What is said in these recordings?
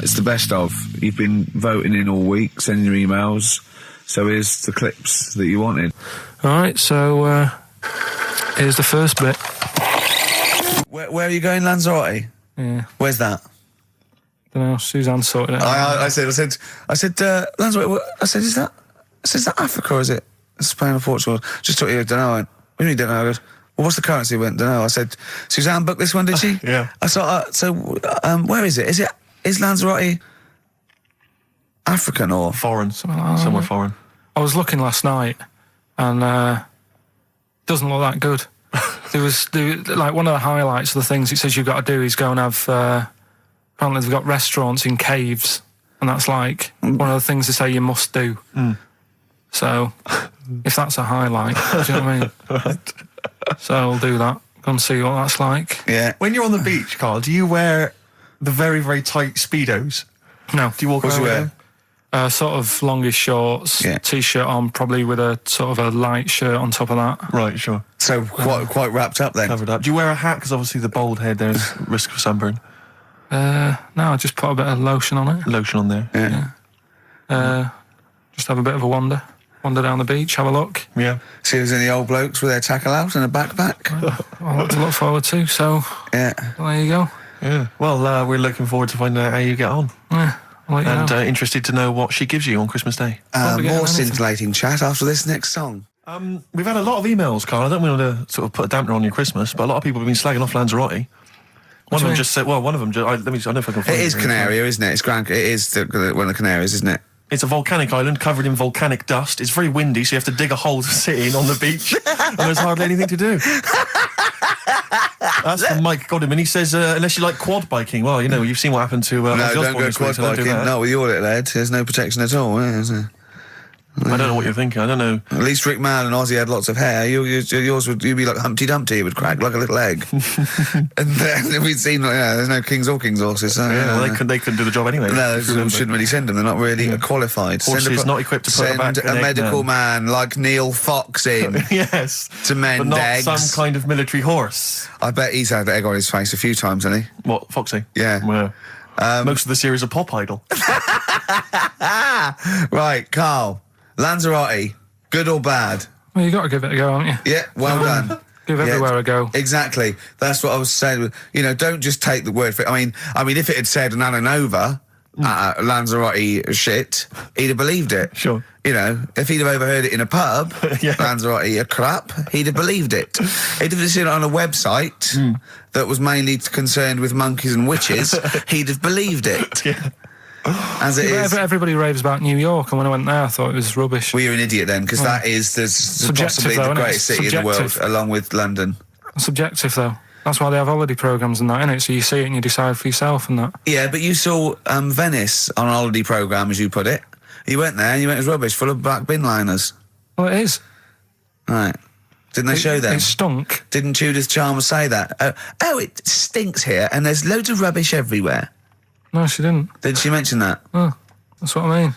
It's the best of. You've been voting in all week, sending your emails. So here's the clips that you wanted. All right, so here's the first bit. Where are you going, Lanzarote? Yeah. Where's that? Don't know. Suzanne sorted it out. I said, Lanzarote. I said, is that Africa or is it Spain or Portugal? Just thought you don't know. What do you mean don't know? I goes, well, what's the currency? I went, don't know. I said, Suzanne booked this one, did she? Yeah. I thought, where is it? Is Lanzarote African or foreign? Somewhere foreign. I was looking last night, and doesn't look that good. There was like one of the highlights of the things it says you've got to do is go and have. Apparently, they've got restaurants in caves, and that's like one of the things they say you must do. Mm. So, if that's a highlight, do you know what I mean? Right. So I'll do that. Go and see what that's like. Yeah. When you're on the beach, Karl, do you wear the very, very tight Speedos? No. Do you walk around with them? Sort of longish shorts, t-shirt on, probably with a sort of a light shirt on top of that. Right, sure. So quite wrapped up then. Covered up. Do you wear a hat? Because obviously the bald head, there's risk of sunburn. No, I just put a bit of lotion on it. Lotion on there. Yeah. Just have a bit of a wander down the beach, have a look. Yeah. See if there's any old blokes with their tackle out and a backpack. A lot to look forward to, so yeah. Well, there you go. Yeah. Well, we're looking forward to finding out how you get on. Yeah. I'll let you know. Interested to know what she gives you on Christmas Day. More scintillating chat after this next song. We've had a lot of emails, Karl. I don't want to sort of put a dampener on your Christmas, but a lot of people have been slagging off Lanzarote. One of them just said, well, one of them, I don't know if I can find it. It is Canaria, isn't it? It is one of the Canaries, isn't it? It's a volcanic island covered in volcanic dust. It's very windy, so you have to dig a hole to sit in on the beach, and there's hardly anything to do. That's from Mike Godham, he says, unless you like quad biking. Well, you know, you've seen what happened to... no, don't go quad biking. Not with your little head. There's no protection at all, is there? I don't know what you're thinking. I don't know. At least Rick Mann and Ozzy had lots of hair. You'd be like Humpty Dumpty. It would crack like a little egg. And then we'd seen, there's no kings or kings horses. So, well, they couldn't do the job anyway. No, shouldn't really send them. They're not really qualified. Horses not equipped to put back a medical man like Neil Fox in. Yes. To mend but not eggs. Some kind of military horse. I bet he's had egg on his face a few times, hasn't he? What, Foxy? Yeah. Most of the series are Pop Idol. Right, Karl. Lanzarote, good or bad? Well, you got to give it a go, haven't you? Yeah, well done. Give everywhere a go. Exactly. That's what I was saying. Don't just take the word for it. I mean, if it had said an Alanova, Lanzarote shit, he'd have believed it. Sure. If he'd have overheard it in a pub, Lanzarote a crap, he'd have believed it. He'd have seen it on a website that was mainly concerned with monkeys and witches, he'd have believed it. Yeah. As it is. Everybody raves about New York, and when I went there, I thought it was rubbish. Well, you're an idiot then, because that is possibly the greatest city in the world, along with London. Subjective, though. That's why they have holiday programmes and that, innit? So you see it and you decide for yourself and that. Yeah, but you saw Venice on a holiday programme, as you put it. You went there and you went, it was rubbish, full of black bin liners. Well, it is. Right. Didn't they show them? It stunk. Didn't Judith Chalmers say that? Oh, it stinks here, and there's loads of rubbish everywhere. No, she didn't. Did she mention that? Oh, that's what I mean.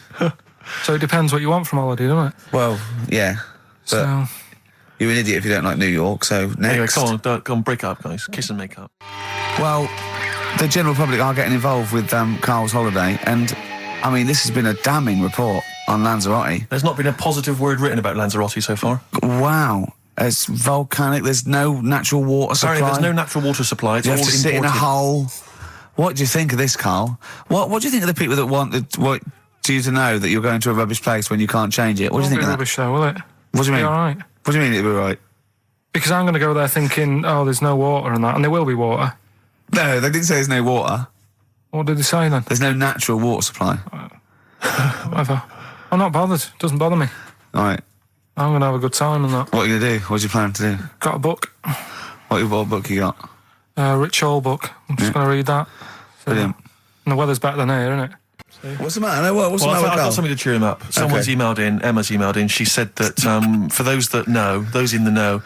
So it depends what you want from holiday, doesn't it? Well, yeah. But you're an idiot if you don't like New York, so next. Anyway, go on, break up, guys. Kiss and make up. Well, the general public are getting involved with Karl's holiday, and, I mean, this has been a damning report on Lanzarote. There's not been a positive word written about Lanzarote so far. Wow. It's volcanic, there's no natural water supply. Sorry, there's no natural water supply. It's you all have to sit in a hole. What do you think of this, Karl? What do you think of the people that want you to know that you're going to a rubbish place when you can't change it? What do you think of that? Rubbish though, will it? What do you mean? All right. What do you mean it'll be right? Because I'm going to go there thinking, there's no water and that, and there will be water. No, they didn't say there's no water. What did they say then? There's no natural water supply. Whatever. I'm not bothered. It doesn't bother me. All right. I'm going to have a good time and that. What are you going to do? What's your plan to do? Got a book. What book you got? Rich Hall book. I'm just going to read that. Brilliant. And the weather's better than here, isn't it? What's the matter? What's the matter with I've Karl? got something to cheer him up. Someone's emailed in, Emma's emailed in, she said that for those that know, those in the know,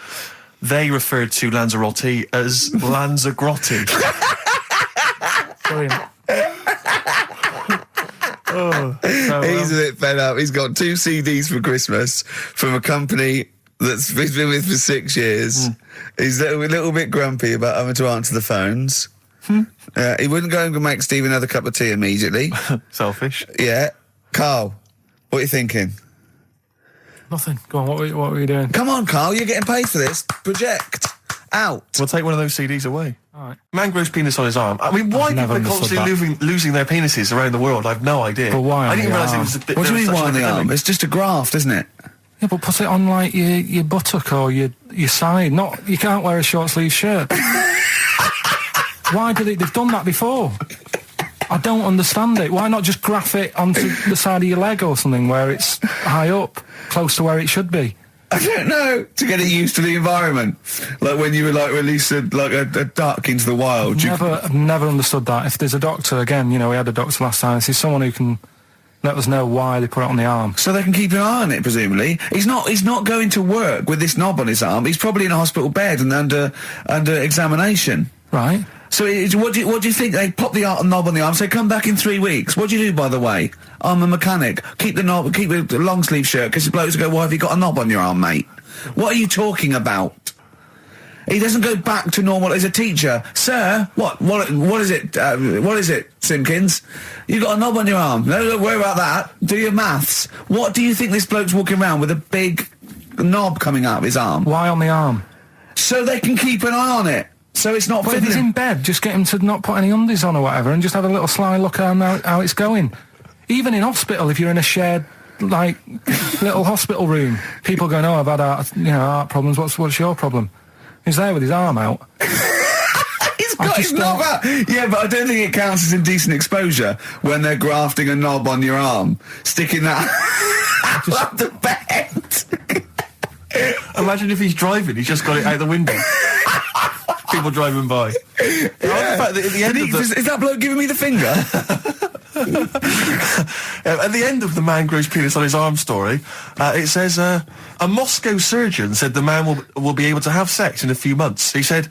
they referred to Lanzarote as Lanzagrotte. Brilliant. He's a bit fed up. He's got 2 CDs for Christmas from a company that's he's been with for 6 years. He's a little bit grumpy about having to answer the phones. He wouldn't go and make Steve another cup of tea immediately. Selfish. Yeah. Carl, what are you thinking? Nothing. Go on, what were you doing? Come on, Carl, you're getting paid for this. Project. Out. We'll take one of those CDs away. All right. Man grows penis on his arm. I mean, why people never are constantly understood losing their penises around the world, I've no idea. But why I on didn't the realise it arm? was a bit... What do you mean, there was why on such the an arm? epidemic. It's just a graft, isn't it? Yeah, but put it on like your buttock or your side. Not you can't wear a short sleeve shirt. Why they've done that before? I don't understand it. Why not just graph it onto the side of your leg or something where it's high up, close to where it should be? I don't know. To get it used to the environment. Like when you were like released a duck into the wild. I've never understood that. If there's a doctor, again, we had a doctor last time, if there's someone who can let us know why they put it on the arm. So they can keep an eye on it, presumably. He's not going to work with this knob on his arm. He's probably in a hospital bed and under examination. Right. So what do you think? They pop the knob on the arm, say, come back in 3 weeks. What do you do, by the way? I'm a mechanic. Keep the knob, keep the long sleeve shirt, because the blokes will go, why have you got a knob on your arm, mate? What are you talking about? He doesn't go back to normal as a teacher. Sir, what is it? What is it, Simpkins? You got a knob on your arm. No, don't worry about that. Do your maths. What do you think this bloke's walking around with a big knob coming out of his arm? Why on the arm? So they can keep an eye on it. So it's not But if he's in bed, just get him to not put any undies on or whatever and just have a little sly look at how it's going. Even in hospital, if you're in a shared, little hospital room, people going, oh, I've had heart problems, what's your problem? He's there with his arm out. He's got his knob out. Yeah, but I don't think it counts as indecent exposure when they're grafting a knob on your arm, sticking that up the bed. Imagine if he's driving, he's just got it out the window. People driving by. Yeah. The fact that at the end of Is that bloke giving me the finger? At the end of the man grows penis on his arm story, it says, a Moscow surgeon said the man will be able to have sex in a few months. He said,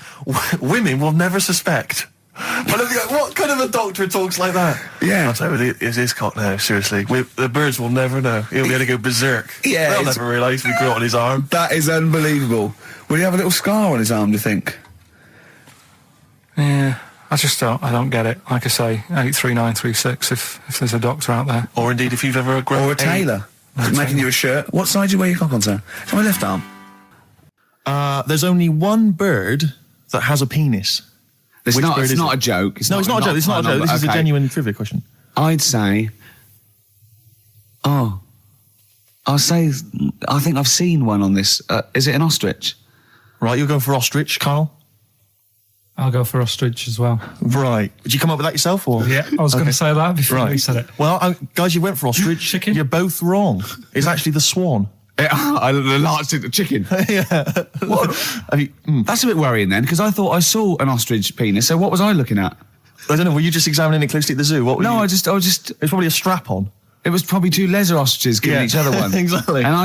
women will never suspect. What kind of a doctor talks like that? Yeah. I'll tell you, it's his cock now, seriously. The birds will never know. He'll be able to go berserk. Yeah, They'll never realise we grew it on his arm. That is unbelievable. Will he have a little scar on his arm, do you think? Yeah, I don't get it. Like I say, 83936 if there's a doctor out there. Or indeed, if you've ever grown... Or a tailor. Making you a shirt. What side do you wear your cock on, sir? On my left arm. There's only one bird that has a penis. It's Which not bird is a it? joke. It's not a joke. It's not a joke. This is a genuine trivia question. I'd say... I think I've seen one on this. Is it an ostrich? Right, you're going for ostrich, Karl? I'll go for ostrich as well. Right. Did you come up with that yourself, or...? Yeah, I was going to say that before you said it. Well, guys, you went for ostrich. Chicken? You're both wrong. It's actually the swan. The large chicken. Yeah. What? That's a bit worrying then, because I thought I saw an ostrich penis, so what was I looking at? I don't know, were you just examining it closely at the zoo? What were you... I just... It's probably a strap-on. It was probably two leather ostriches giving each other one. Exactly. And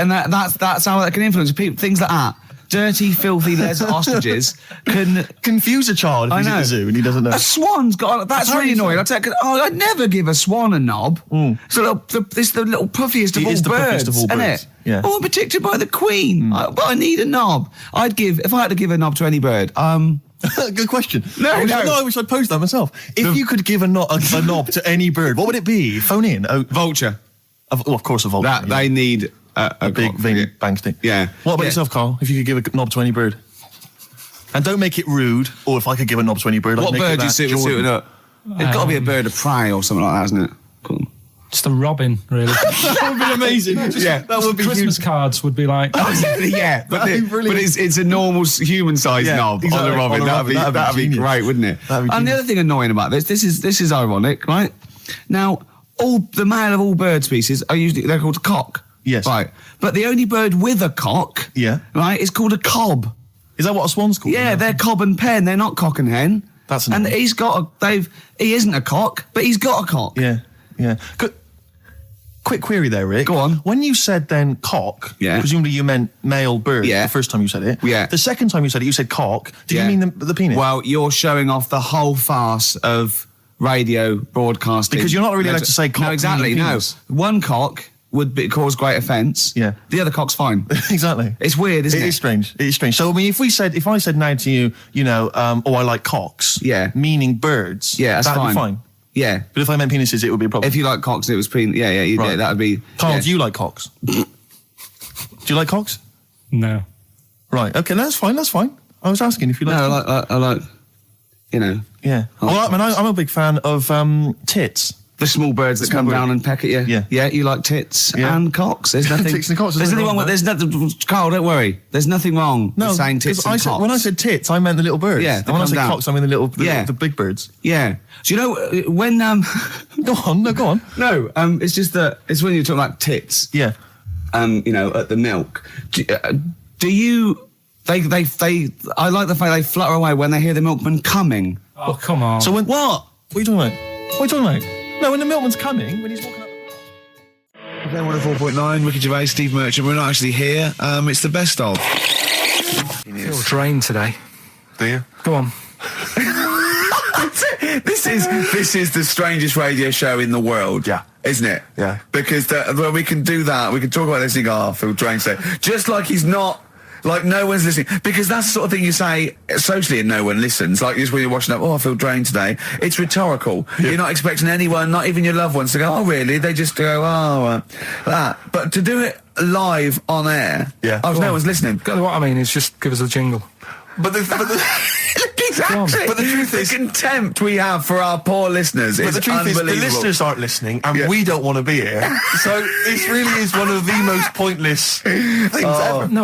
that's how that can influence people. Things like that. Dirty, filthy leather ostriches can confuse a child if he's at the zoo and he doesn't know. A swan's got... That's really annoying. I'd never give a swan a knob. It's the little puffiest of all birds, isn't it? Yeah. Oh, I'm protected by the queen. But I need a knob. If I had to give a knob to any bird, Good question. No, I wish I'd posed that myself. If you could give a knob to any bird, what would it be? Phone in. Vulture. Of course, a vulture. They need... a big veiny bang stick. Yeah. What about yourself, Karl? If you could give a knob to any bird? And don't make it rude, or if I could give a knob to any bird, what bird do you suit up? It's got to be a bird of prey or something like that, isn't it? Cool. Just a robin, really. That would be amazing. That would be Christmas cards would be like... Yeah, but it's a normal human-sized knob on the robin. That'd be great, wouldn't it? And the other thing annoying about this is ironic, right? Now, the male of all bird species they're called a cock. Yes. Right. But the only bird with a cock, right, is called a cob. Is that what a swan's called? Yeah, they're cob and pen. They're not cock and hen. That's annoying. And he isn't a cock, but he's got a cock. Yeah. Quick query there, Rick. Go on. When you said then cock, presumably you meant male bird the first time you said it. Yeah. The second time you said it, you said cock. Did you mean the penis? Well, you're showing off the whole farce of radio broadcasting. Because you're not really allowed to say cock. No, exactly, no. One cock would cause great offence. Yeah. The other cock's fine. Exactly. It's weird, isn't it? It is strange. It is strange. So, I mean, if I said now to you, I like cocks. Yeah. Meaning birds. Yeah, that's that'd fine. be fine. Yeah. But if I meant penises, it would be a problem. If you like cocks, it was Right. that would be. Karl, yeah. do you like cocks? Do you like cocks? No. Right. Okay, that's fine. That's fine. I was asking if you like. No, I like. Yeah. Well, I mean, I'm a big fan of tits. The small birds that come down and peck at you. Yeah. Yeah, you like tits and cocks. There's nothing. Tits and cocks, There's there's nothing nothing wrong with. wrong There's nothing. Carl, don't worry. There's nothing wrong with saying tits 'cause and cocks. when I said tits, I meant the little birds. Yeah, And they when I come said down. cocks, I mean the big birds. Yeah. Do you know when? Go on. No, go on. No. It's just that it's when you're talking about tits. Yeah. At the milk. Do you? They. I like the fact they flutter away when they hear the milkman coming. Oh, come on. So when What? What are you talking about? What are you talking about? No, when the milkman's coming, when he's walking up. Okay, 104.9, Ricky Gervais, Steve Merchant. We're not actually here. It's the best of. I feel drained today. Do you? Go on. This is the strangest radio show in the world. Yeah. Isn't it? Yeah. Because when we can do that, we can talk about this and go, I feel drained today. Just like he's not. Like, no one's listening. Because that's the sort of thing you say socially and no one listens. Like, just when you're watching up, I feel drained today. It's rhetorical. Yeah. You're not expecting anyone, not even your loved ones, to go, oh, really? They just go, that. But to do it live on air, no one's listening. What I mean is just give us a jingle. But the exactly. But the truth is, the contempt we have for our poor listeners is unbelievable. The listeners aren't listening, and we don't want to be here. So this really is one of the most pointless things ever. No,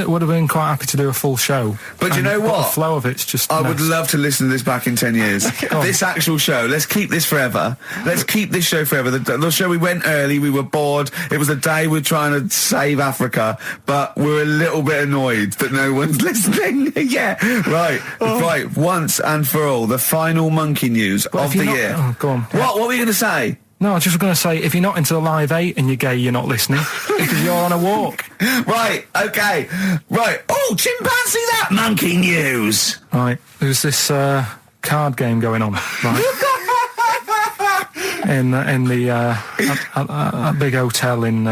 would have been quite happy to do a full show. But you know what? The flow of it's just. I would love to listen to this back in 10 years. This actual show. Let's keep this forever. Let's keep this show forever. The show we went early. We were bored. It was a day we're trying to save Africa, but we're a little bit annoyed that no one's listening. Yeah, right. Right, once and for all, the final monkey news of the year. Oh, go on. What were you going to say? No, I was just going to say, if you're not into the Live 8 and you're gay, you're not listening because you're on a walk. Right, okay. Right. Oh, chimpanzee that monkey news. Right, there's this card game going on, right? in the big hotel in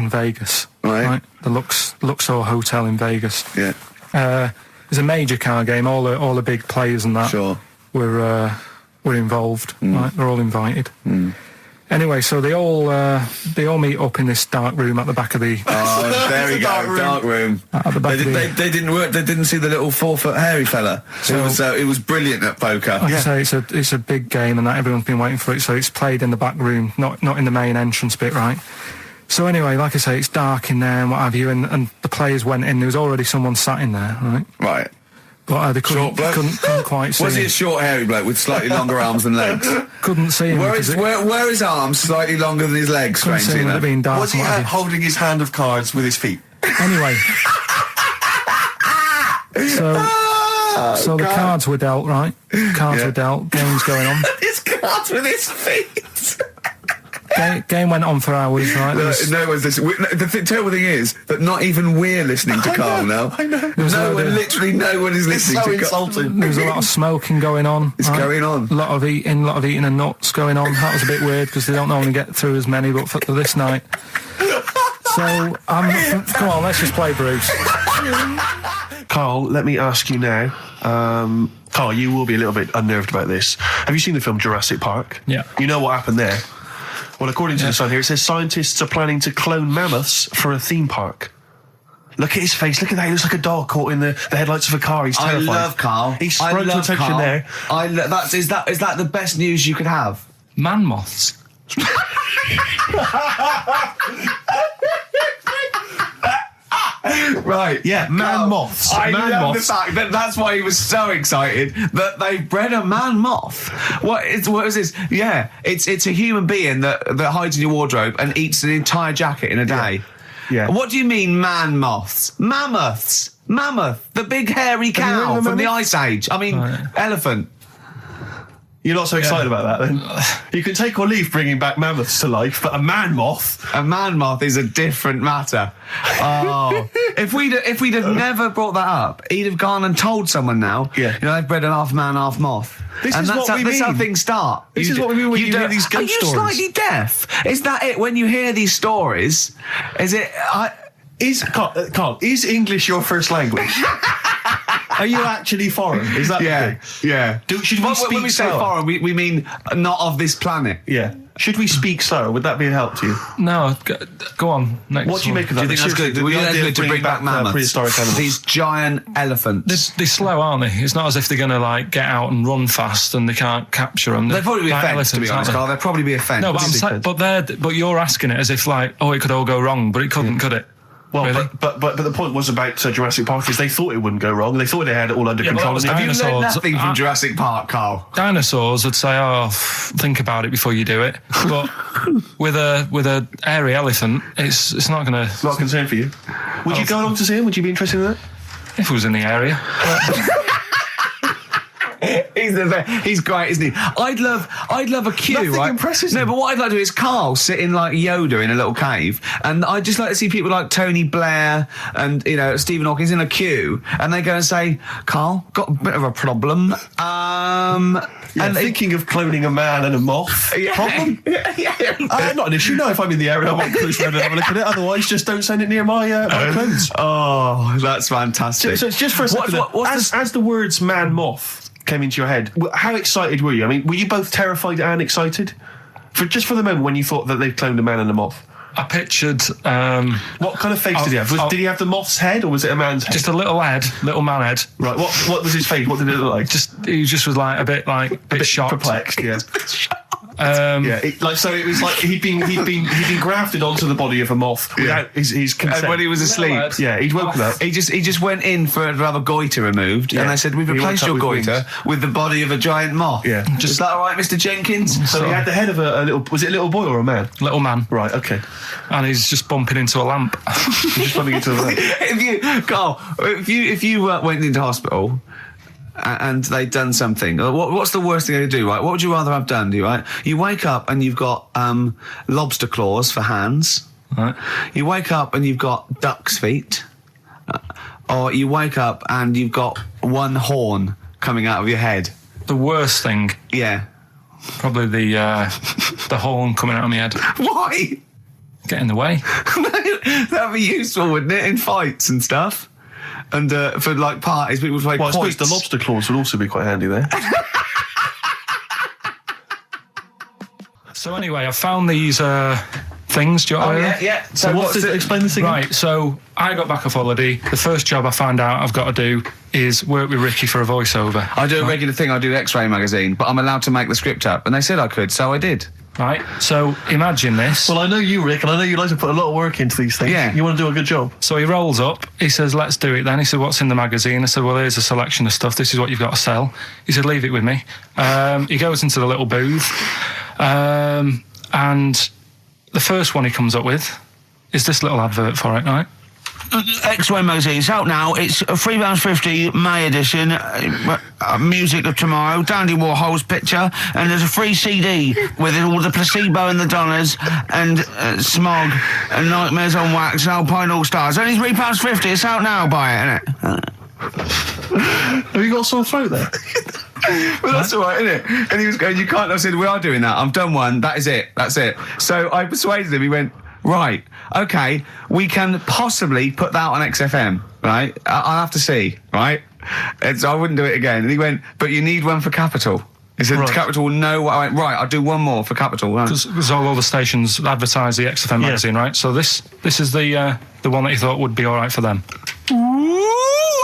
Vegas. Right. The Luxor Hotel in Vegas. Yeah. It's a major card game. All the big players and that were involved. Right, they're all invited. Anyway, so they all meet up in this dark room at the back of the. Oh, there we go, dark room. At the back they didn't work. They didn't see the little 4-foot hairy fella. So it was brilliant at poker. Like I say, it's a big game, and that everyone's been waiting for it. So it's played in the back room, not in the main entrance bit, right? So anyway, like I say, it's dark in there and what have you, and the players went in. There was already someone sat in there, right? Right. But they couldn't quite see Was he him. a short, hairy bloke with slightly longer arms than legs? Couldn't see him. Where his arms slightly longer than his legs, strangely enough? Dark Was he holding his hand of cards with his feet? Anyway. So the cards were dealt, right? Cards were dealt, game's going on. His cards with his feet! Game went on for hours, right? No one's listening. The terrible thing is that not even we're listening to Karl now. I know. Literally no one is listening to Karl. Insulting. There was a lot of smoking going on. It's going on. A lot of eating and nuts going on. That was a bit weird because they don't normally get through as many, but for this night. So, come on, let's just play Bruce. Karl, let me ask you now. Karl, you will be a little bit unnerved about this. Have you seen the film Jurassic Park? Yeah. You know what happened there? Well, according to the sign here, it says scientists are planning to clone mammoths for a theme park. Look at his face. Look at that. He looks like a dog caught in the headlights of a car. He's terrified. I love Karl. He sprung to attention Karl. there. Is that the best news you could have? Man moths. Right. Yeah, man moths. I man love moths. the fact that that's why he was so excited that they bred a man moth. What is this? Yeah, it's a human being that hides in your wardrobe and eats an entire jacket in a day. Yeah. What do you mean man moths? Mammoths. Mammoth. The big hairy cow from the Ice Age. I mean, elephant. You're not so excited about that, then? You can take or leave bringing back mammoths to life, but a man moth... A man moth is a different matter. Oh. If we'd have never brought that up, he'd have gone and told someone now, they've bred an half man, half moth. That's how things start. This is what we mean when you hear these ghost stories. Are you slightly deaf? Is that it? When you hear these stories, is it... Karl, is English your first language? Are you actually foreign? Is that the thing? Yeah. Should we speak when we say slower? foreign, we mean not of this planet. Yeah. Should we speak slower? Would that be a help to you? No, go on. Next what do you make of that? Do you think that's good? Do we think to bring back mammoths? Prehistoric animals. These giant elephants. They're slow, aren't they? It's not as if they're going to like get out and run fast and they can't capture them. They'd probably be a like fence, to be honest, Karl. They'd probably be a fence. No, but you're asking it as if like, it could all go wrong, but it couldn't, could it? Well, really? but the point was about Jurassic Park is they thought it wouldn't go wrong. They thought they had it all under control. Have you learned nothing from Jurassic Park, Karl? Dinosaurs would say, think about it before you do it. But with a hairy elephant, it's not going to... It's not a concern for you. Would you go along to see him? Would you be interested in that? If it was in the area. He's great, isn't he? I'd love a queue, Nothing right? impresses no, him. but what I'd like to do is Karl sitting like Yoda in a little cave, and I'd just like to see people like Tony Blair and Stephen Hawking in a queue, and they go and say, "Karl, got a bit of a problem." And thinking of cloning a man and a moth. Problem? Not an issue. No, if I'm in the area, I might cruise around and have a look at it. Otherwise, just don't send it near my clothes. Oh, that's fantastic. So just for a second, as the words man moth came into your head, how excited were you? I mean, were you both terrified and excited? For the moment when you thought that they'd cloned a man and a moth? I pictured... what kind of face did he have? Did he have the moth's head or was it a man's head? Just a little man head. Right, what was his face? What did it look like? He just was like a bit shocked. Perplexed, yeah. It was like he'd been grafted onto the body of a moth without his consent. And when he was asleep, he'd woken up. He just went in to have a goiter removed, and they said, "We've replaced your goiter with the body of a giant moth." Yeah, is that all right, Mr. Jenkins? So he had the head of a little. Was it a little boy or a man? Little man. Right. Okay. And he's just bumping into a lamp. He's just bumping into a lamp. Karl, if you went into hospital and they'd done something, what's the worst thing they could do, right? What would you rather have done, right? You wake up and you've got lobster claws for hands. Right. You wake up and you've got duck's feet. Or you wake up and you've got one horn coming out of your head. The worst thing... Yeah. Probably the horn coming out of my head. Why? Get in the way. That'd be useful, wouldn't it, in fights and stuff? And for like parties, people would play I suppose the lobster claws would also be quite handy there. So anyway, I found these things. Do you want to yeah. So explain this again? Right, so I got back off holiday. The first job I found out I've got to do is work with Ricky for a voiceover. I do a regular thing. I do X-Ray magazine, but I'm allowed to make the script up. And they said I could, so I did. Right, so imagine this. Well, I know you, Rick, and I know you like to put a lot of work into these things. Yeah. You want to do a good job. So he rolls up, he says, let's do it then. He said, what's in the magazine? I said, well, here's a selection of stuff. This is what you've got to sell. He said, leave it with me. He goes into the little booth, and the first one he comes up with is this little advert for it, right? X-Ray magazine. It's out now. It's £3.50 May edition. Music of Tomorrow. Dandy Warhol's picture, and there's a free CD with all the Placebo and the Donners and Smog and Nightmares on Wax and Alpine All Stars. Only £3.50. It's out now. Buy it, innit? Have you got a sore throat there? Well, that's all right, isn't it? And he was going, you can't. I said, we are doing that. I've done one. That is it. That's it. So I persuaded him. He went, right, okay, we can possibly put that on XFM, right? I'll have to see, right? And so I wouldn't do it again. And he went, but you need one for Capital. He said, Capital will know what I went, right, I'll do one more for Capital. Because all the stations advertise the XFM magazine, right? So this is the one that you thought would be all right for them.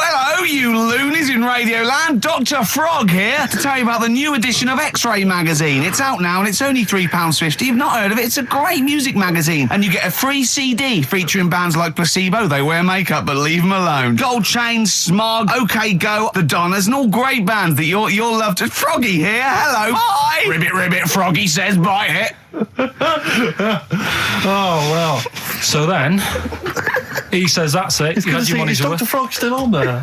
Hello, you loonies in Radioland. Dr. Frog here to tell you about the new edition of X-Ray magazine. It's out now and it's only £3.50. You've not heard of it? It's a great music magazine. And you get a free CD featuring bands like Placebo. They wear makeup, but leave them alone. Gold Chain, Smog, OK Go, The Donners, and all great bands that you'll love to... Froggy here. Hello. Bye. Ribbit, ribbit. Froggy says bye it. Oh, well. So then... He says, that's it. He's You going had to your see, money's is worth. Dr. Frog still on there?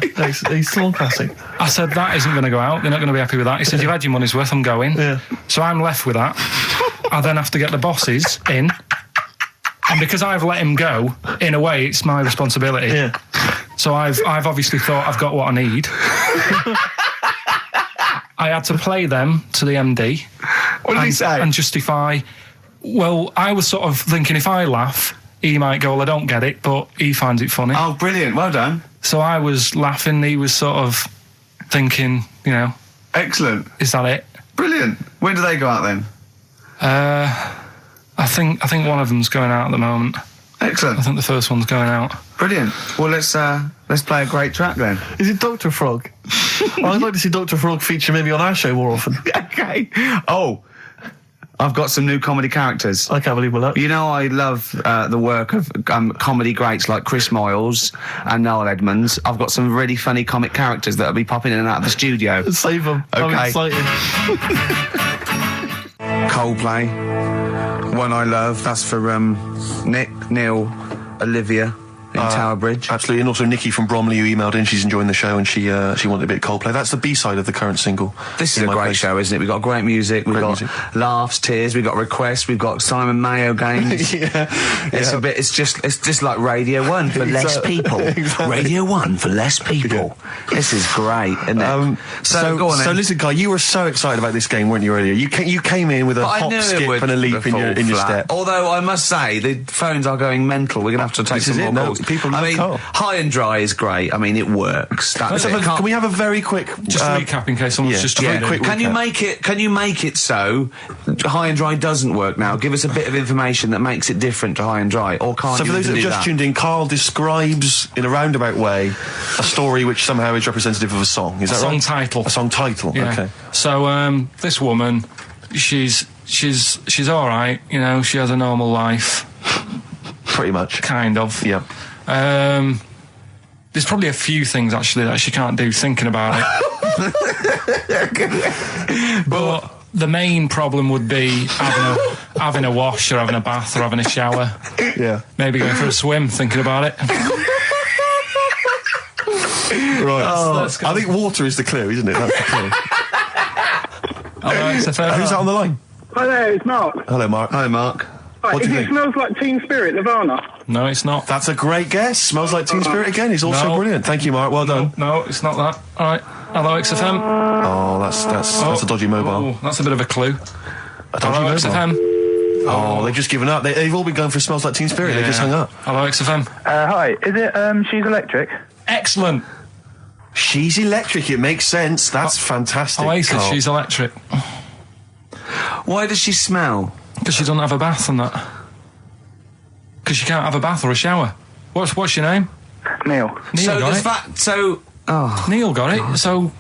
He's still on Classic. I said, that isn't going to go out. They're not going to be happy with that. He said, you've had your money's worth, I'm going. Yeah. So I'm left with that. I then have to get the bosses in. And because I've let him go, in a way, it's my responsibility. Yeah. So I've obviously thought I've got what I need. I had to play them to the MD. What did he say? And justify. Well, I was sort of thinking if I laugh, he might go, well, I don't get it, but he finds it funny. Oh, brilliant. Well done. So I was laughing, he was sort of thinking, you know, Excellent. is that it? Brilliant. When do they go out then? I think one of them's going out at the moment. Excellent. I think the first one's going out. Brilliant. Well, let's play a great track then. Is it Dr. Frog? I'd like to see Dr. Frog feature maybe on our show more often. Okay. Oh, I've got some new comedy characters. I can't believe we're lucky. You know, I love the work of comedy greats like Chris Moyles and Noel Edmonds. I've got some really funny comic characters that'll be popping in and out of the studio. Save them. Okay. I'm excited. Coldplay, One I Love. That's for Nick, Neil, Olivia in Tower Bridge. Absolutely, and also Nikki from Bromley who emailed in. She's enjoying the show and she wanted a bit of Coldplay. That's the B-side of the current single. This is a great show, isn't it? We've got great music, we've got laughs, tears, we've got requests, we've got Simon Mayo games. It's just like Radio 1 for less people. Exactly. Radio 1 for less people. This is great, isn't it? So go on then. So listen, Guy, you were so excited about this game, weren't you, earlier? You came in with a hop, skip and a leap in your step. Although I must say, the phones are going mental. We're going to have to take some more calls. People love Karl. High and Dry is great. I mean, it works. Can we have a very quick... Just a recap in case someone's just very joined in. quick Can you recap. make it so High and Dry doesn't work now? Give us a bit of information that makes it different to High and Dry, or can't So you for those that do have just tuned in, Karl describes in a roundabout way a story which somehow is representative of a song. Is that right? Song title. A song title. Yeah. Okay. So this woman, she's all right. You know, she has a normal life, Pretty much. kind of. Yeah. There's probably a few things actually that she can't do thinking about it. But the main problem would be having a wash or having a bath or having a shower. Yeah. Maybe going for a swim thinking about it. Right. Let's go. I think water is the clue, isn't it? That's the clue. Who's Who's that on the line? Hi there, it's Mark. Hello, Mark. Hi, Mark. Right, What do if you it think? smells like Teen Spirit, Nirvana. No, it's not. That's a great guess. Smells like Teen Spirit again. He's also No. brilliant. Thank you, Mark. Well done. No, it's not that. All right. Hello, XFM. Oh, that's a dodgy mobile. Oh, that's a bit of a clue. A dodgy Hello, mobile. XFM. Oh, they've just given up. They've all been going for Smells Like Teen Spirit. They just hung up. Hello, XFM. Hi, is it She's Electric? Excellent. She's electric. It makes sense. That's fantastic. Oasis, Karl. she's electric. Why does she smell? Because she doesn't have a bath and that. Because she can't have a bath or a shower. What's your name? Neil. Neil got it. Neil got it. So,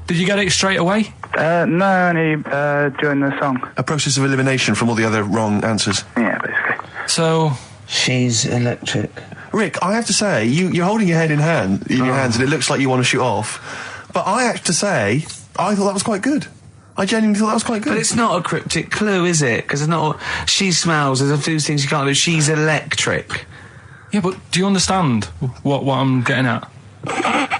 did you get it straight away? No, only during the song. A process of elimination from all the other wrong answers. Yeah, basically. So, She's electric. Rick, I have to say, you're holding your head in your hands, and it looks like you want to shoot off. But I have to say, I thought that was quite good. I genuinely thought that was quite good. But it's not a cryptic clue, is it? Because it's not. She smells. There's a few things you can't do. She's electric. yeah, but do you understand what I'm getting at?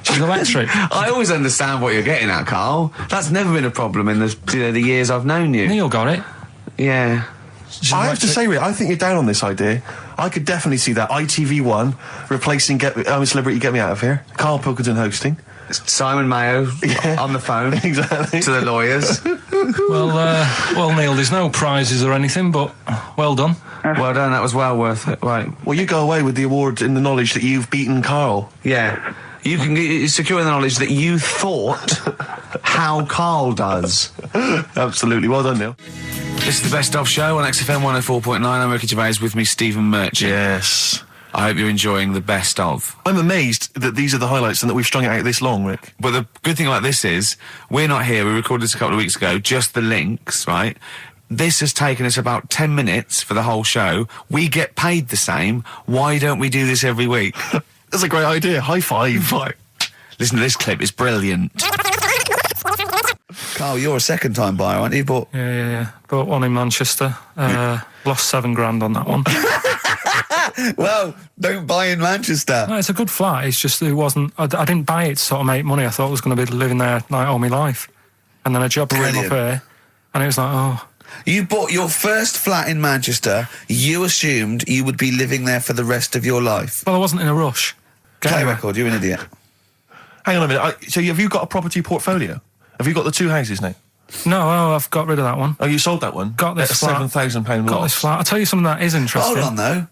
She's electric. I always understand what you're getting at, Karl. That's never been a problem in the years I've known you. Neil got it. Yeah. She's I have to electric. say, Rick, I think you're down on this idea. I could definitely see that ITV1 replacing I'm a Celebrity, Get Me Out of Here. Karl Pilkington hosting. Simon Mayo on the phone Exactly. to the lawyers. Well, Neil, there's no prizes or anything, but well done. Well done. That was well worth it. Right. Well, you go away with the award in the knowledge that you've beaten Karl. Yeah. You can secure the knowledge that you thought how Karl does. Absolutely. Well done, Neil. This is the Best Of Show on XFM 104.9. I'm Ricky Gervais, with me Stephen Merchant. Yes. I hope you're enjoying the Best Of. I'm amazed that these are the highlights and that we've strung it out this long, Rick. But the good thing about this is, we're not here, we recorded this a couple of weeks ago, just the links, right? This has taken us about 10 minutes for the whole show. We get paid the same. Why don't we do this every week? That's a great idea. High five. Listen to this clip, it's brilliant. Karl, you're a second-time buyer, aren't you? But Yeah. Bought one in Manchester. Lost £7,000 on that one. Well, don't buy in Manchester. No, it's a good flat. It's just it wasn't. I didn't buy it to sort of make money. I thought I was going to be living there like all my life, and then a job came Brilliant. up here, and it was like, oh, You bought your first flat in Manchester. You assumed you would be living there for the rest of your life. well, I wasn't in a rush. Get Play anywhere. record, you're an idiot. Hang on a minute. So have you got a property portfolio? Have you got the 2 houses now? No, I've got rid of that one. Oh, you sold that one? Got this At a flat. £7,000 Got loss. this flat. I'll tell you something that is interesting. Hold on, though.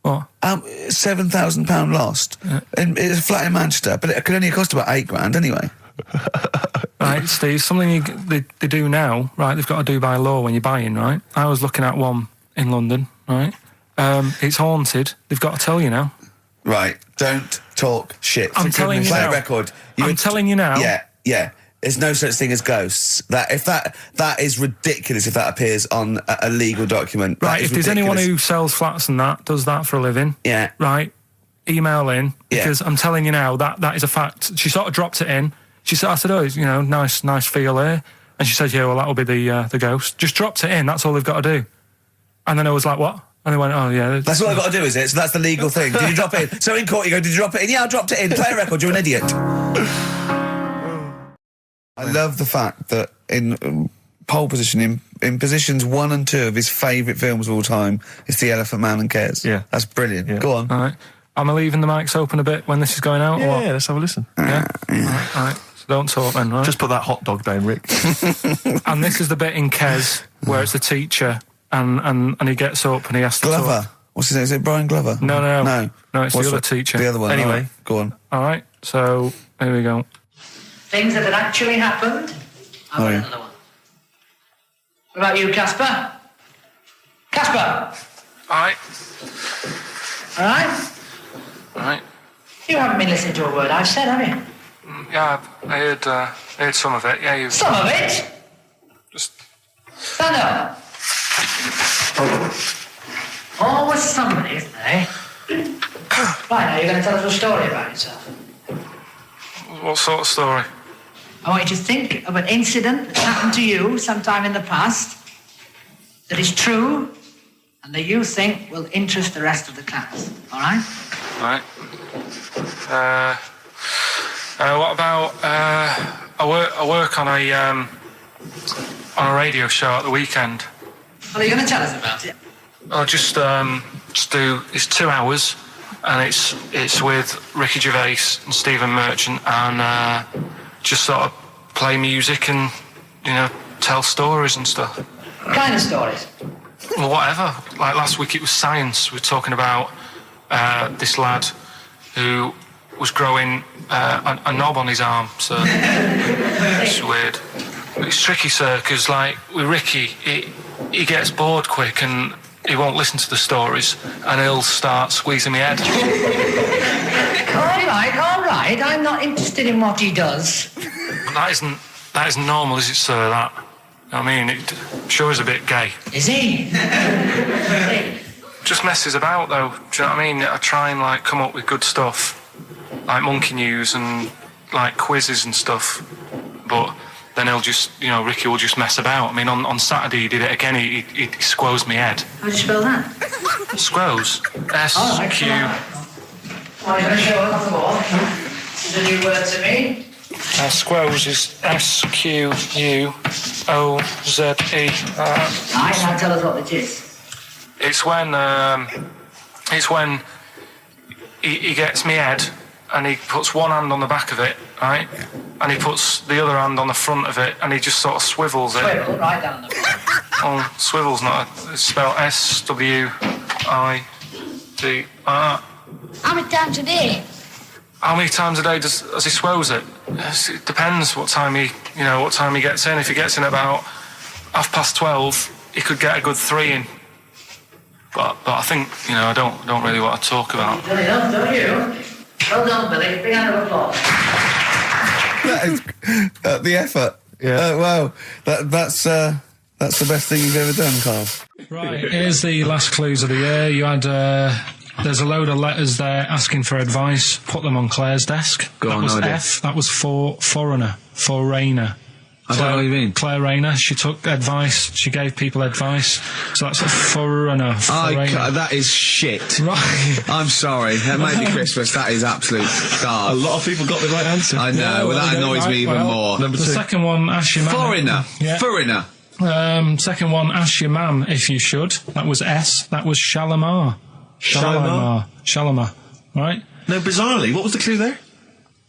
What? £7,000 lost. And it's a flat in Manchester, but it could only cost about £8,000 anyway. Right, Steve, something they do now, right, they've got to do by law when you're buying, right? I was looking at one in London, right? It's haunted. They've got to tell you now. Right, don't talk shit. I'm telling you Play now. a record. I'm telling you now. Yeah. There's no such thing as ghosts. That is ridiculous if that appears on a legal document. That Right, is if there's anyone ridiculous. who sells flats and that, does that for a living, Yeah. right, email in, Yeah. because I'm telling you now, that is a fact. She sort of dropped it in. I said, oh, it's, nice feel here. And she said, yeah, well, that'll be the ghost. Just dropped it in, that's all they've got to do. And then I was like, what? And they went, oh, yeah. That's all I've got to do, is it? So that's the legal thing. Did you drop it in? So in court you go, did you drop it in? Yeah, I dropped it in. Play a record, you're an idiot. I love the fact that in pole position, in positions 1 and 2 of his favourite films of all time, is The Elephant Man and Kes. Yeah. That's brilliant. Yeah. Go on. All right. Am I leaving the mics open a bit when this is going out? or what? Yeah, let's have a listen. Yeah? All right. So don't talk then, right? Just put that hot dog down, Rick. And this is the bit in Kes where it's the teacher and he gets up and he has to Glover. talk. What's his name? Is it Brian Glover? No, it's What's the other teacher. The other one. Anyway. All right, go on. All right, so here we go. Things that had actually happened. I've got yeah. another one. What about you, Casper? Casper! All right. All right? All right. You haven't been listening to a word I've said, have you? Yeah, I heard some of it. Yeah, you Some of it? just... Stand up. Always somebody, isn't there? eh? Right, now you're going to tell us a story about yourself. What sort of story? I want you to think of an incident that happened to you sometime in the past that is true and that you think will interest the rest of the class. All right? All right. What about... I work on a radio show at the weekend. Well, are you going to tell us about it? I'll just do. It's 2 hours, and it's with Ricky Gervais and Stephen Merchant, and just sort of play music and tell stories and stuff. What kind of stories? Well, whatever. Like last week, it was science. We were talking about this lad who was growing a knob on his arm. So it's weird. It's tricky, sir, because like with Ricky, he gets bored quick and he won't listen to the stories, and he'll start squeezing my head. All right. I'm not interested in what he does. That isn't normal, is it, sir? That. I mean, it sure is a bit gay. Is he? Just messes about, though. Do you know what I mean? I try and like come up with good stuff, like monkey news and like quizzes and stuff, but then he'll just, Ricky will just mess about. I mean, on Saturday he did it again. He squoze me head. How do you spell that? Squoze. S-Q... Well, you're going to show us on the board. This is a new word to me. squoze is S-Q-U-O-Z-E. Right, now tell us what it is. It's when he gets me head and he puts one hand on the back of it, right? And he puts the other hand on the front of it and he just sort of swivels it. Swivel, right down the back. Oh, swivel's not it's spelled S-W-I-D-R. How many times a day? How many times a day does he swells it? It depends what time he gets in. If he gets in about 12:30, he could get a good 3 in. But I think, I don't really want to talk about. You've done enough, don't you? Well done, Billy. Big hand of applause. That is the effort. Yeah. Wow. That's the best thing you've ever done, Karl. Right, here's the last clues of the year. You had... there's a load of letters there asking for advice. Put them on Claire's desk. That was F. That was for foreigner. Foreigner. I don't know what you mean. Claire Rayner, she took advice, she gave people advice. So that's a foreigner. That is shit. Right. I'm sorry. That may be Christmas. That is absolute A garbage. lot of people got the right answer. I know. Well, that annoys me even more. Number The 2. second one, ask your mum. Foreigner. Yeah. Foreigner. Second one, ask your mum if you should. That was S. That was Shalimar. Shalimar. Right? No, bizarrely, what was the clue there?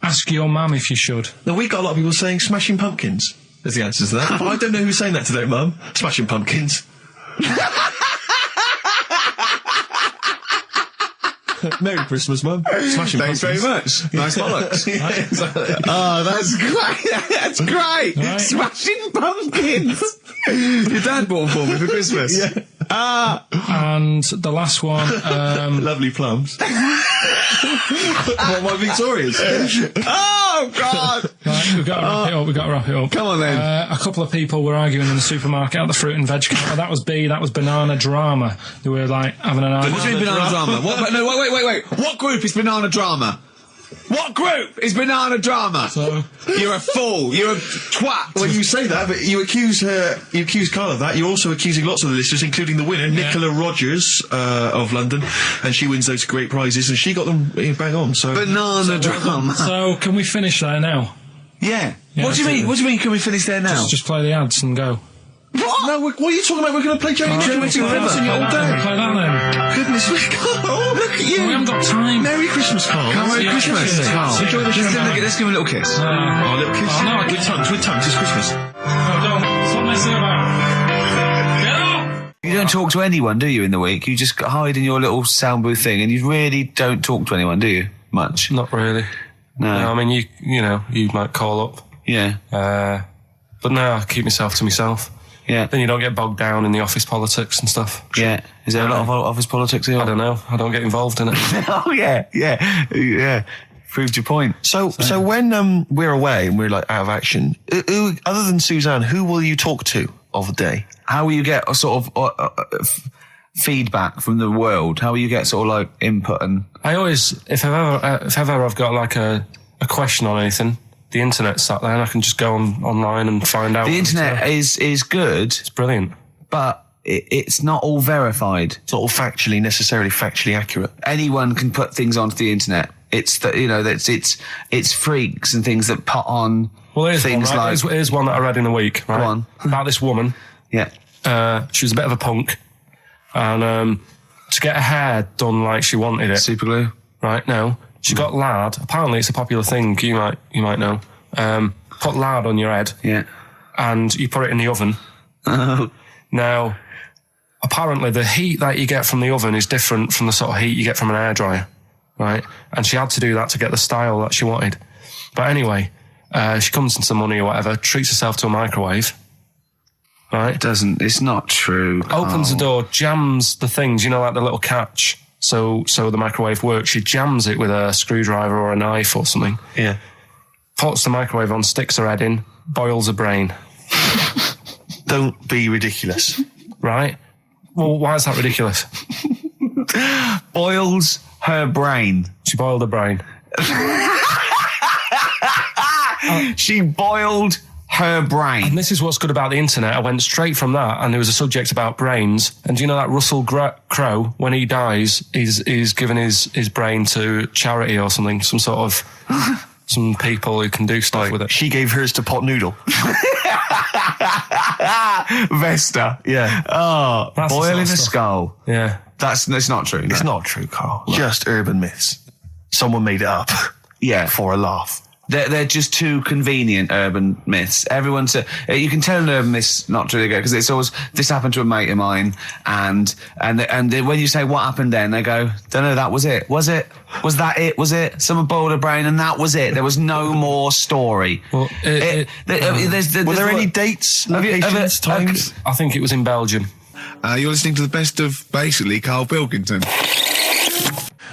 Ask your mum if you should. No, we got a lot of people saying Smashing Pumpkins as the answer to that. But I don't know who's saying that today, Mum. Smashing Pumpkins. Merry Christmas, Mum. Smashing Thanks very Pumpkins. much. Nice bollocks. Yeah, exactly. Oh, that's great. That's great. Right. Smashing Pumpkins. Your dad bought them for me for Christmas. Yeah. And the last one, Lovely plums. What, my Victorians? Oh, God. right, we've got to wrap it up. Come on, then. A couple of people were arguing in the supermarket at the fruit and veg counter. That was B, that was banana drama. They were like having an argument. What do you mean banana drama? What, no, wait. What group is banana drama? What group is banana drama? So, You're a fool. You're a twat. Well, you say that, but you accuse Karl of that. You're also accusing lots of the listeners, including the winner, Nicola Rogers of London, and she wins those great prizes, and she got them bang on. So Banana drama. so can we finish there now? Yeah. Yeah, What do you mean? What do you mean? Can we finish there now? Just play the ads and go. What? No, what are you talking about? We're going to play Jerry Nick and Richard Clemson all day. Play that then. Goodness me, Karl, look at you. We haven't got time. Merry Christmas, Karl. Merry Yeah, Christmas, yeah. Karl. Enjoy the show. Let's give him a little kiss. Oh, a little kiss. Oh, no, with tongues, it's Christmas. No, don't. Stop messing about. Get up! You don't talk to anyone, do you, in the week? You just hide in your little sound booth thing, and you really don't talk to anyone, do you? Much? Not really. No. I mean, you might call up. Yeah. But no, I keep myself to myself. Yeah. Then you don't get bogged down in the office politics and stuff. Yeah. Is there a lot of office politics here? I don't know. I don't get involved in it. Oh, yeah. Proved your point. So when we're away and we're like out of action, who, other than Suzanne, who will you talk to of the day? How will you get a sort of feedback from the world? How will you get sort of like input and... I always, if ever I've got like a question on anything, the internet's sat there and I can just go online and find out. The internet is good, It's brilliant. but it's not all verified. It's not all necessarily factually accurate. Anyone can put things onto the internet. It's it's freaks and things that put on Well, things like... here's one that I read in a week, right? Go on. About this woman. Yeah. She was a bit of a punk. And to get her hair done like she wanted it. Super glue. Right, no. She got lard. Apparently it's a popular thing, you might know. Put lard on your head. Yeah. And you put it in the oven. Oh. Now, apparently the heat that you get from the oven is different from the sort of heat you get from an hairdryer. Right? And she had to do that to get the style that she wanted. But anyway, she comes into money or whatever, treats herself to a microwave. Right? It's not true. Opens the door, jams the things, like the little catch. So the microwave works. She jams it with a screwdriver or a knife or something. Yeah. Puts the microwave on, sticks her head in, boils her brain. Don't be ridiculous. Right? Well, why is that ridiculous? Boils her brain. She boiled her brain. She boiled her brain. And this is what's good about the internet. I went straight from that, and there was a subject about brains. And do you know that Russell Crowe, when he dies, he's given his brain to charity or something, some sort of some people who can do stuff with it. She gave hers to Pot Noodle. Vesta. Yeah. Oh, That's the boiling sort a of stuff. skull. Yeah. That's not true. It's no. not true, Karl. Just urban myths. Someone made it up. Yeah. For a laugh. They're just too convenient urban myths. Everyone's you can tell an urban myth's not true because it's always this happened to a mate of mine, and when you say what happened then, they go, don't know, that was it. Was it? Was that it? Was it? Someone boiled a brain and that was it. There was no more story. Well, Were there any dates, locations, times? I think it was in Belgium. You're listening to the best of basically Karl Pilkington.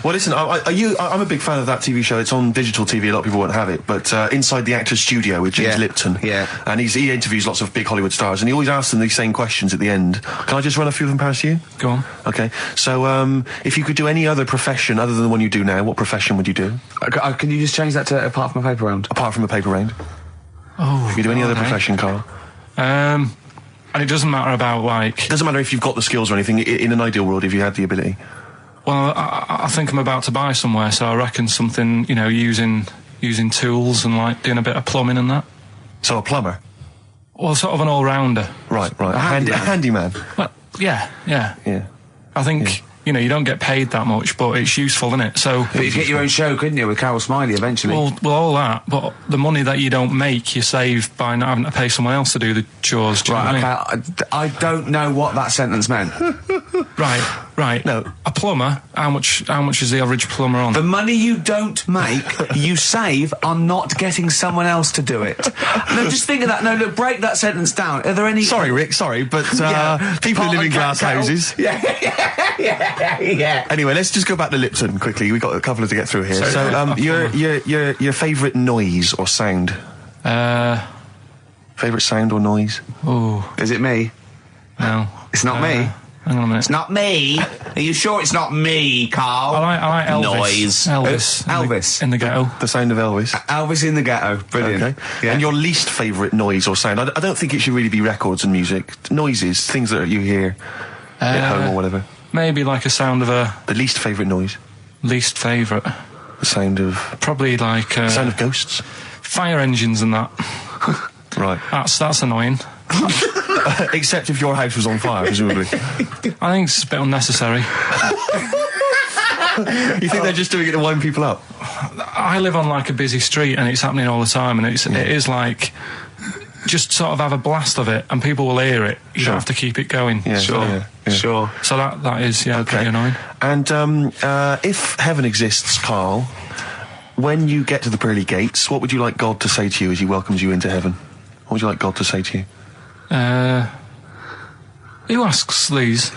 Well, listen, I'm a big fan of that TV show. It's on digital TV. A lot of people won't have it. But Inside the Actor's Studio with James Lipton. Yeah. And he interviews lots of big Hollywood stars, and he always asks them these same questions at the end. Can I just run a few of them past you? Go on. Okay. So, if you could do any other profession other than the one you do now, what profession would you do? Can you just change that to apart from a paper round? Apart from a paper round. Oh, If you do any other okay. profession, Karl. And it doesn't matter about, like... It doesn't matter if you've got the skills or anything. In an ideal world, if you had the ability. Well, I think I'm about to buy somewhere, so I reckon something, using tools and, like, doing a bit of plumbing and that. So a plumber? Well, sort of an all-rounder. Right. A handyman. Well, yeah. Yeah. I think, you don't get paid that much, but it's useful, isn't it? So... But you'd get your own show, couldn't you, with Carol Smiley eventually? Well, all that, but the money that you don't make, you save by not having to pay someone else to do the chores. Do you know what I mean? Okay, I don't know what that sentence meant. Right. No. A plumber, how much is the average plumber on? The money you don't make, you save on not getting someone else to do it. No, just think of that. No, look, break that sentence down. Are there any... Sorry, Rick, but people who live in glass houses... Yeah. Anyway, let's just go back to Lipton quickly. We've got a couple to get through here. So, your favourite noise or sound? Favourite sound or noise? Oh, Is it me? no. It's not me. Hang on a minute. It's not me. Are you sure it's not me, Carl? I like Elvis. Noise. Elvis. In the ghetto. The sound of Elvis. Elvis in the ghetto. Brilliant. Okay. Yeah. And your least favourite noise or sound? I don't think it should really be records and music. Noises, things that you hear at home or whatever. Maybe like a sound of a... The least favourite noise? Least favourite. The sound of... Probably like... sound of ghosts? Fire engines and that. Right. That's annoying. Except if your house was on fire, presumably. I think it's a bit unnecessary. You think they're just doing it to wind people up? I live on like a busy street and it's happening all the time, and it is like... Just sort of have a blast of it and people will hear it. You don't have to keep it going. Yeah, Sure. So that is, pretty annoying. And if heaven exists, Karl, when you get to the pearly gates, what would you like God to say to you as he welcomes you into heaven? What would you like God to say to you? Who asks these?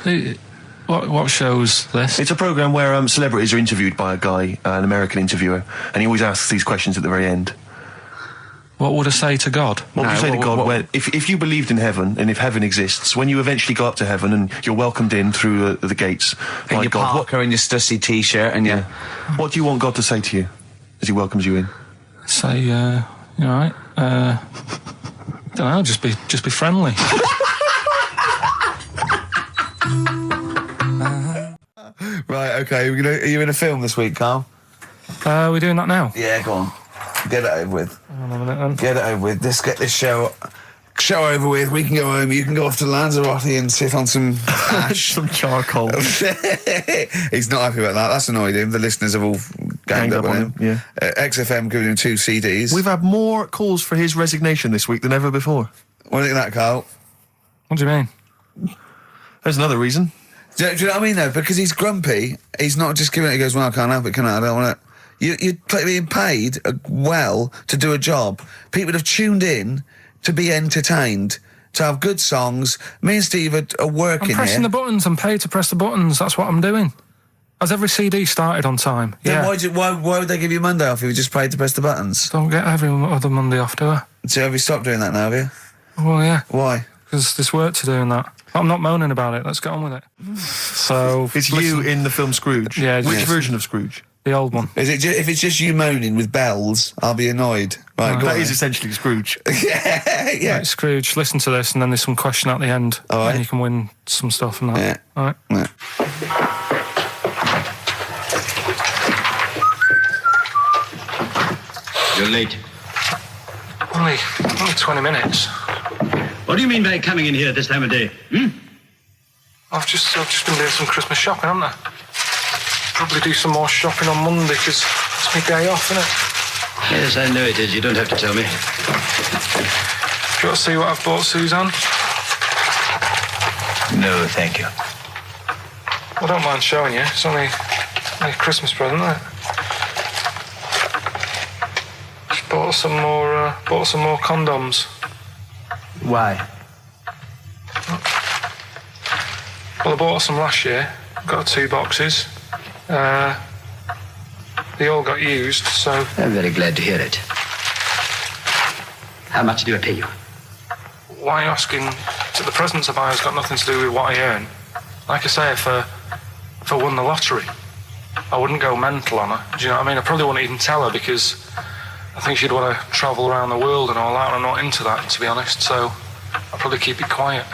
What show's this? It's a programme where celebrities are interviewed by a guy, an American interviewer, and he always asks these questions at the very end. What would I say to God? What would you say to God if you believed in heaven and if heaven exists, when you eventually go up to heaven and you're welcomed in through the gates In by your God? Parker and your stussy t-shirt and your... What do you want God to say to you as he welcomes you in? Say, you all right? Don't know. Just be friendly. Right, okay. Are you in a film this week, Carl? We're doing that now. Yeah, go on. Get it over with. Hang on a minute then. Get it over with. Let's get this show over with. We can go home. You can go off to Lanzarote and sit on some ash. Some charcoal. He's not happy about that. That's annoyed him. The listeners have all ganged up on him. Yeah. XFM giving him 2 CDs. We've had more calls for his resignation this week than ever before. What do you think of that, Carl? What do you mean? There's another reason. Do you know what I mean, though? Because he's grumpy. He's not just giving it. He goes, well, I can't help it, can I? I don't want it. You're being paid well to do a job. People have tuned in to be entertained, to have good songs. Me and Steve are working I'm pressing here. the buttons. I'm paid to press the buttons. That's what I'm doing. Has every CD started on time? Then Yeah. why would they give you Monday off if you just paid to press the buttons? Don't get every other Monday off, do I? So have you stopped doing that now, have you? Well, yeah. Why? Because there's work to do and that. I'm not moaning about it. Let's get on with it. So It's you in the film Scrooge. Yeah, Which yes. version of Scrooge? the old one. Is it if it's just you moaning with bells, I'll be annoyed. Right, go That on is then. essentially Scrooge. yeah. Right, Scrooge, listen to this, and then there's some question at the end, All right. and you can win some stuff and that. Yeah. All right. Yeah. You're late. Only 20 minutes. What do you mean by coming in here at this time of day? I've just been doing some Christmas shopping, haven't I? Probably do some more shopping on Monday, because it's my day off, isn't it? Yes, I know it is. You don't have to tell me. Do you want to see what I've bought Suzanne? No, thank you. I don't mind showing you. It's only a Christmas present, isn't it? Just bought some more condoms. Why? Well, I bought some last year. Got 2 boxes. They all got used, so... I'm very glad to hear it. How much do I pay you? Why are you asking? The presents I buy has got nothing to do with what I earn. Like I say, if I won the lottery, I wouldn't go mental on her. Do you know what I mean? I probably wouldn't even tell her, because I think she'd want to travel around the world and all that, and I'm not into that, to be honest, so I'll probably keep it quiet.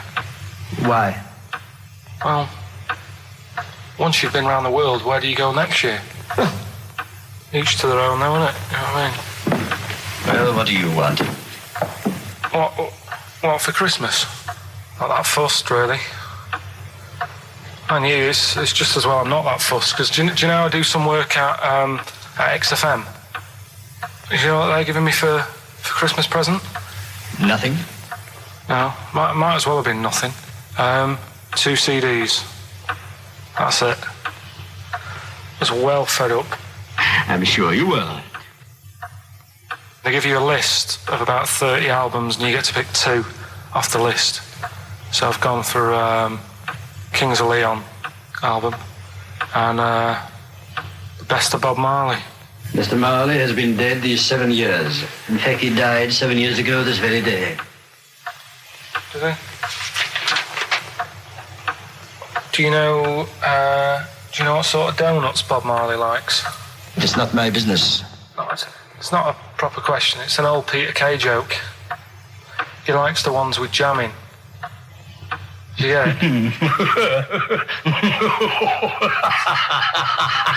Why? Well, once you've been around the world, where do you go next year? Each to their own, though, innit? You know what I mean? Well, what do you want? What for Christmas? Not that fussed, really. And you, it's just as well I'm not that fussed, because do you know I do some work at XFM? Do you know what they're giving me for Christmas present? Nothing. No, might as well have been nothing. 2 CDs. That's it. I was well fed up. I'm sure you will. They give you a list of about 30 albums and you get to pick 2 off the list. So I've gone through Kings of Leon album and the best of Bob Marley. Mr. Marley has been dead these 7 years. In fact, he died 7 years ago this very day. Did he? Do you know what sort of donuts Bob Marley likes? It's not my business. No, it's not a proper question. It's an old Peter Kay joke. He likes the ones with jam in. Do you get it?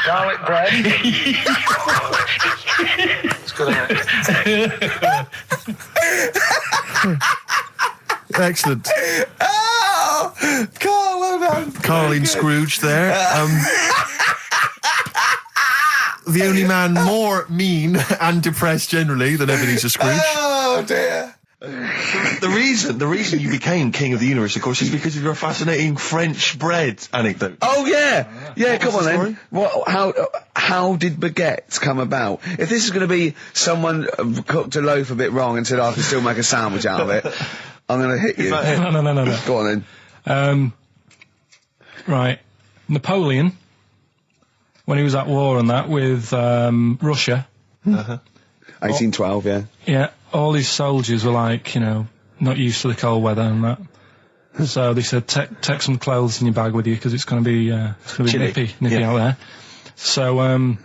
Garlic bread. It's good, isn't it? Excellent. Oh, Carl, well done. Karl in Scrooge there. The only man more mean and depressed generally than Ebenezer Scrooge. Oh, dear. The reason you became King of the Universe, of course, is because of your fascinating French bread anecdote. Oh, yeah. Yeah, come on the then. How did baguettes come about? If this is going to be someone cooked a loaf a bit wrong and said, I can still make a sandwich out of it, I'm going to hit you. No. Go on then. Right. Napoleon, when he was at war and that with Russia. 1812, yeah. Yeah, all his soldiers were like, not used to the cold weather and that. So they said, take some clothes in your bag with you because it's going to be nippy out there. So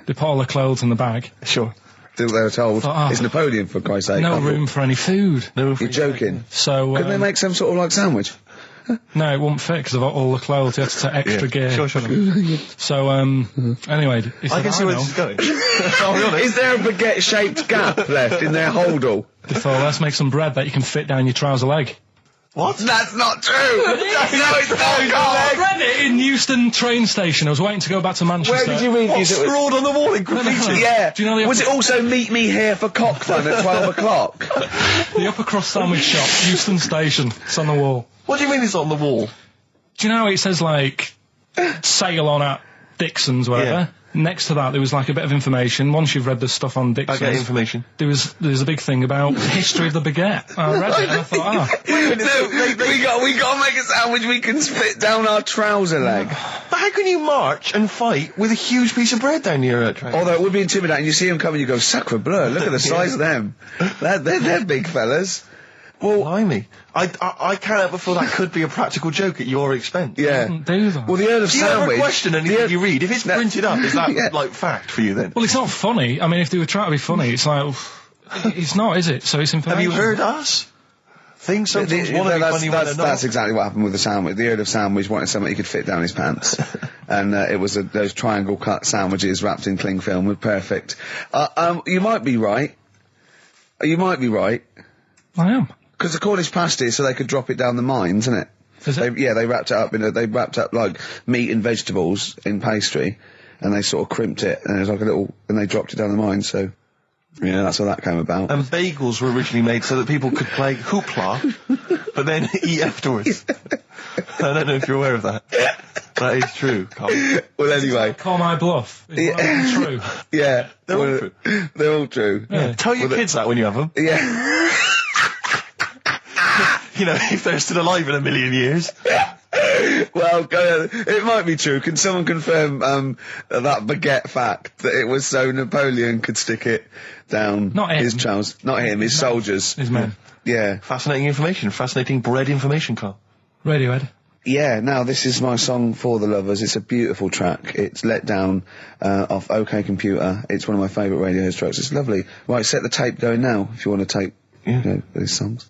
they put all the clothes in the bag. Sure. They were told, it's Napoleon, for Christ's sake. No room for any food. You're joking. So couldn't they make some sort of like sandwich? No, it wouldn't fit because of all the clothes. You had to take extra gear. Sure. So, anyway... I can see where this is going. I'll be honest. Is there a baguette-shaped gap left in their holdall? They thought, let's make some bread that you can fit down your trouser leg. What? That's not true! No, it's not, Carl! I read it in Euston train station. I was waiting to go back to Manchester. Where did you read this? Scrawled on the wall in graffiti? Yeah. Do you know was it also meet me here for cock fun at 12 o'clock? The upper crust sandwich shop, Euston station. It's on the wall. What do you mean it's on the wall? Do you know it says, like, sail on at Dixon's, whatever? Yeah. Next to that, there was, like, a bit of information. Once you've read the stuff on Dixon's... I get information. There was a big thing about the history of the baguette. I read it and I thought, we got to make a sandwich we can spit down our trouser leg. But how can you march and fight with a huge piece of bread down your train? Although it would be intimidating. You see them coming, you go, sacre bleu, look at the size of them. They're big fellas. Well, blimey. I can't help but feel that could be a practical joke at your expense. Yeah. do that. Well, the Earl of Do you Sandwich... ever question anything you read? If it's printed up, is that, Yeah. like, fact for you then? Well, it's not funny. I mean, if they were trying to be funny, it's like... it's not, is it? So it's information. Have you heard us? Things sometimes want to be funny when they're not. That's exactly what happened with the sandwich. The Earl of Sandwich wanted something he could fit down his pants. And it was those triangle cut sandwiches wrapped in cling film were perfect. You might be right. You might be right. I am. Because the Cornish pasty is so they could drop it down the mines, isn't it? Is it? They wrapped it up they wrapped up like meat and vegetables in pastry, and they sort of crimped it, and it was like and they dropped it down the mine, so, yeah, that's how that came about. And bagels were originally made so that people could play hoopla, but then eat afterwards. I don't know if you're aware of that. That is true, Carl. Well, anyway. Call my bluff. Is one of them true? Yeah. They're all true. They're all true. Yeah. Tell your kids that when you have them. Yeah. You know, if they're still alive in a million years. Well, it might be true. Can someone confirm that baguette fact that it was so Napoleon could stick it down Not him. his trousers? Not him, his soldiers. His men. Yeah. Fascinating information. Fascinating bread information, Carl. Radiohead. Yeah, now this is my song for the lovers. It's a beautiful track. It's Let Down off OK Computer. It's one of my favourite Radiohead tracks. It's lovely. Right, set the tape going now if you want to tape you know, these songs.